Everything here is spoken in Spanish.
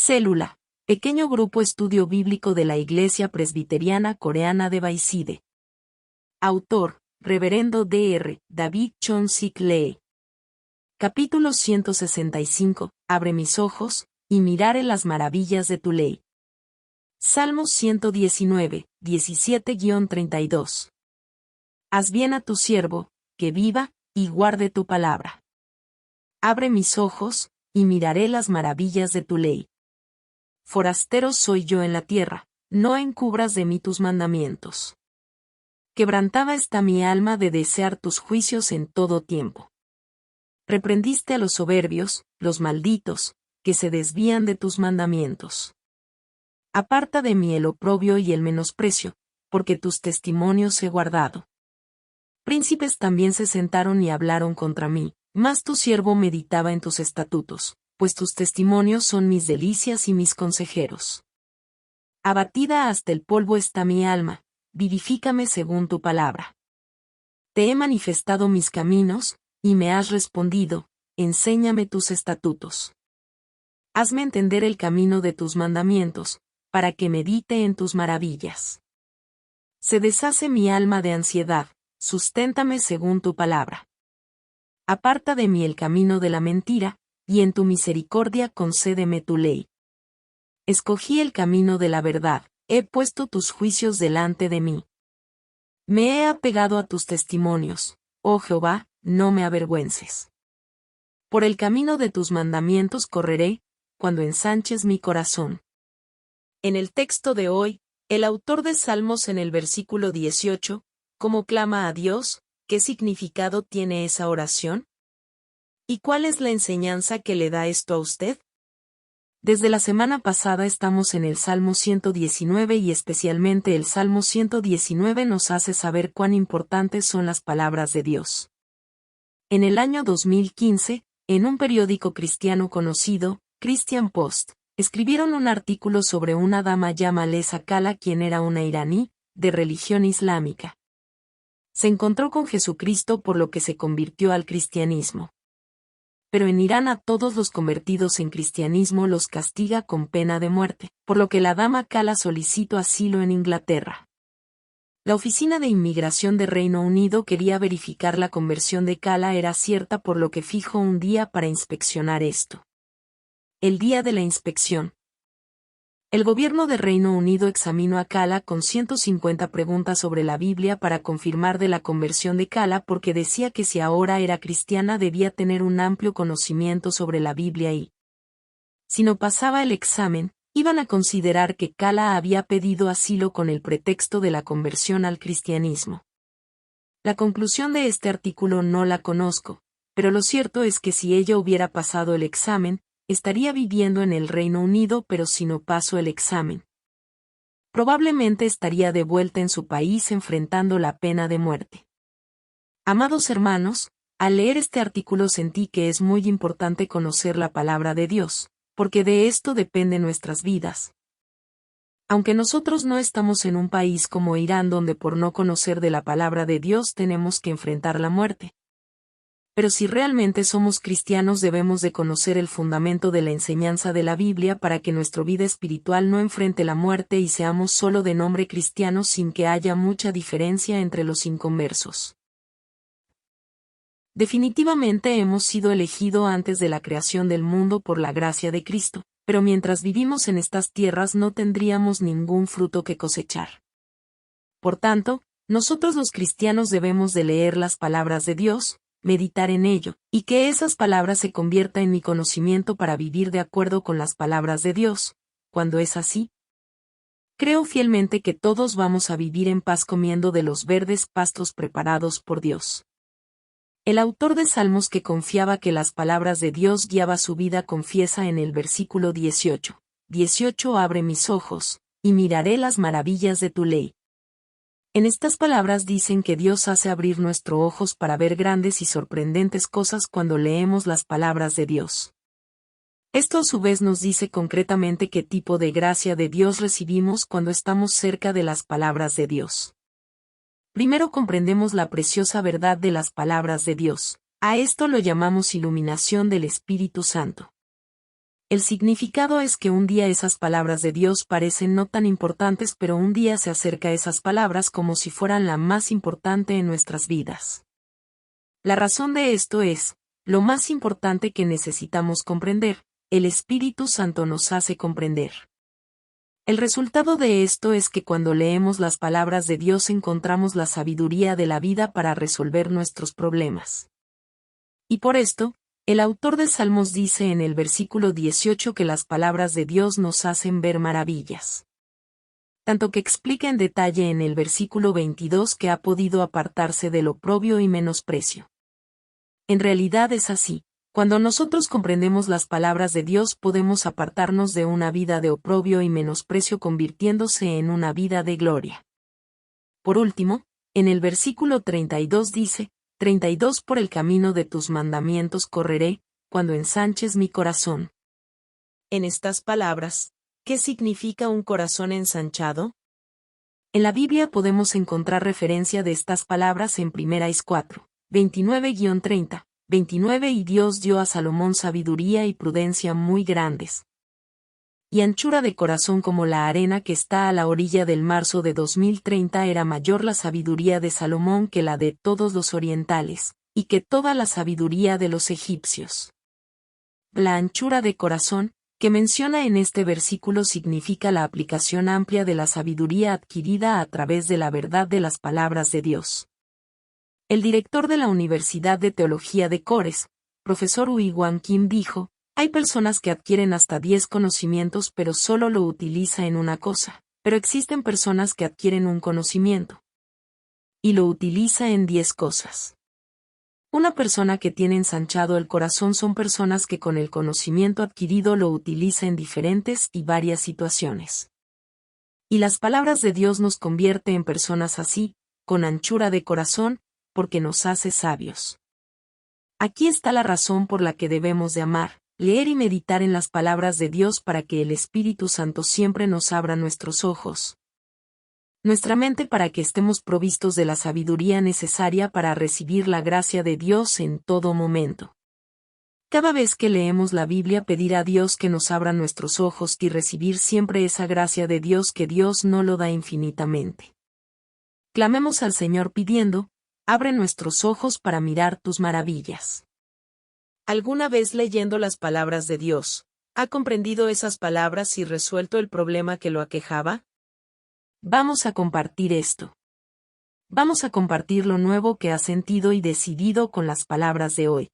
Célula, pequeño grupo estudio bíblico de la Iglesia Presbiteriana Coreana de Baiside. Autor, Reverendo Dr. David Chon-sik Lee. Capítulo 165, Abre mis ojos, y miraré las maravillas de tu ley. Salmos 119, 17-32. Haz bien a tu siervo, que viva, y guarde tu palabra. Abre mis ojos, y miraré las maravillas de tu ley. Forastero soy yo en la tierra, no encubras de mí tus mandamientos. Quebrantada está mi alma de desear tus juicios en todo tiempo. Reprendiste a los soberbios, los malditos, que se desvían de tus mandamientos. Aparta de mí el oprobio y el menosprecio, porque tus testimonios he guardado. Príncipes también se sentaron y hablaron contra mí, mas tu siervo meditaba en tus estatutos, pues tus testimonios son mis delicias y mis consejeros. Abatida hasta el polvo está mi alma, vivifícame según tu palabra. Te he manifestado mis caminos, y me has respondido, enséñame tus estatutos. Hazme entender el camino de tus mandamientos, para que medite en tus maravillas. Se deshace mi alma de ansiedad, susténtame según tu palabra. Aparta de mí el camino de la mentira, y en tu misericordia concédeme tu ley. Escogí el camino de la verdad, he puesto tus juicios delante de mí. Me he apegado a tus testimonios, oh Jehová, no me avergüences. Por el camino de tus mandamientos correré, cuando ensanches mi corazón. En el texto de hoy, el autor de Salmos en el versículo 18, ¿cómo clama a Dios? ¿Qué significado tiene esa oración? ¿Y cuál es la enseñanza que le da esto a usted? Desde la semana pasada estamos en el Salmo 119 y especialmente el Salmo 119 nos hace saber cuán importantes son las palabras de Dios. En el año 2015, en un periódico cristiano conocido, Christian Post, escribieron un artículo sobre una dama llamada Sakala quien era una iraní, de religión islámica. Se encontró con Jesucristo por lo que se convirtió al cristianismo. Pero en Irán a todos los convertidos en cristianismo los castiga con pena de muerte, por lo que la dama Kala solicitó asilo en Inglaterra. La Oficina de Inmigración de Reino Unido quería verificar la conversión de Kala era cierta por lo que fijó un día para inspeccionar esto. El día de la inspección. El gobierno de Reino Unido examinó a Kala con 150 preguntas sobre la Biblia para confirmar de la conversión de Kala porque decía que si ahora era cristiana debía tener un amplio conocimiento sobre la Biblia y, si no pasaba el examen, iban a considerar que Kala había pedido asilo con el pretexto de la conversión al cristianismo. La conclusión de este artículo no la conozco, pero lo cierto es que si ella hubiera pasado el examen, estaría viviendo en el Reino Unido pero si no pasó el examen. Probablemente estaría de vuelta en su país enfrentando la pena de muerte. Amados hermanos, al leer este artículo sentí que es muy importante conocer la palabra de Dios, porque de esto dependen nuestras vidas. Aunque nosotros no estamos en un país como Irán donde por no conocer de la palabra de Dios tenemos que enfrentar la muerte. Pero si realmente somos cristianos debemos de conocer el fundamento de la enseñanza de la Biblia para que nuestra vida espiritual no enfrente la muerte y seamos solo de nombre cristianos sin que haya mucha diferencia entre los inconversos. Definitivamente hemos sido elegidos antes de la creación del mundo por la gracia de Cristo, pero mientras vivimos en estas tierras no tendríamos ningún fruto que cosechar. Por tanto, nosotros los cristianos debemos de leer las palabras de Dios, meditar en ello, y que esas palabras se conviertan en mi conocimiento para vivir de acuerdo con las palabras de Dios. Cuando es así, creo fielmente que todos vamos a vivir en paz comiendo de los verdes pastos preparados por Dios. El autor de Salmos que confiaba que las palabras de Dios guiaba su vida confiesa en el versículo 18. 18 Abre mis ojos, y miraré las maravillas de tu ley. En estas palabras dicen que Dios hace abrir nuestros ojos para ver grandes y sorprendentes cosas cuando leemos las palabras de Dios. Esto a su vez nos dice concretamente qué tipo de gracia de Dios recibimos cuando estamos cerca de las palabras de Dios. Primero comprendemos la preciosa verdad de las palabras de Dios. A esto lo llamamos iluminación del Espíritu Santo. El significado es que un día esas palabras de Dios parecen no tan importantes, pero un día se acerca a esas palabras como si fueran la más importante en nuestras vidas. La razón de esto es, lo más importante que necesitamos comprender, el Espíritu Santo nos hace comprender. El resultado de esto es que cuando leemos las palabras de Dios encontramos la sabiduría de la vida para resolver nuestros problemas. Y por esto, el autor de Salmos dice en el versículo 18 que las palabras de Dios nos hacen ver maravillas. Tanto que explica en detalle en el versículo 22 que ha podido apartarse del oprobio y menosprecio. En realidad es así. Cuando nosotros comprendemos las palabras de Dios podemos apartarnos de una vida de oprobio y menosprecio convirtiéndose en una vida de gloria. Por último, en el versículo 32 dice, 32 Por el camino de tus mandamientos correré, cuando ensanches mi corazón. En estas palabras, ¿qué significa un corazón ensanchado? En la Biblia podemos encontrar referencia de estas palabras en 1 Is 4, 29-30. 29 Y Dios dio a Salomón sabiduría y prudencia muy grandes, y anchura de corazón como la arena que está a la orilla del marzo de 2030 era mayor la sabiduría de Salomón que la de todos los orientales, y que toda la sabiduría de los egipcios. La anchura de corazón, que menciona en este versículo significa la aplicación amplia de la sabiduría adquirida a través de la verdad de las palabras de Dios. El director de la Universidad de Teología de Cores, profesor Ui-Wan Kim dijo, hay personas que adquieren hasta 10 conocimientos pero solo lo utiliza en una cosa, pero existen personas que adquieren un conocimiento y lo utiliza en 10 cosas. Una persona que tiene ensanchado el corazón son personas que con el conocimiento adquirido lo utiliza en diferentes y varias situaciones. Y las palabras de Dios nos convierte en personas así, con anchura de corazón, porque nos hace sabios. Aquí está la razón por la que debemos de amar, leer y meditar en las palabras de Dios para que el Espíritu Santo siempre nos abra nuestros ojos, nuestra mente para que estemos provistos de la sabiduría necesaria para recibir la gracia de Dios en todo momento. Cada vez que leemos la Biblia pedir a Dios que nos abra nuestros ojos y recibir siempre esa gracia de Dios que Dios no lo da infinitamente. Clamemos al Señor pidiendo, abre nuestros ojos para mirar tus maravillas. ¿Alguna vez leyendo las palabras de Dios, ha comprendido esas palabras y resuelto el problema que lo aquejaba? Vamos a compartir esto. Vamos a compartir lo nuevo que has sentido y decidido con las palabras de hoy.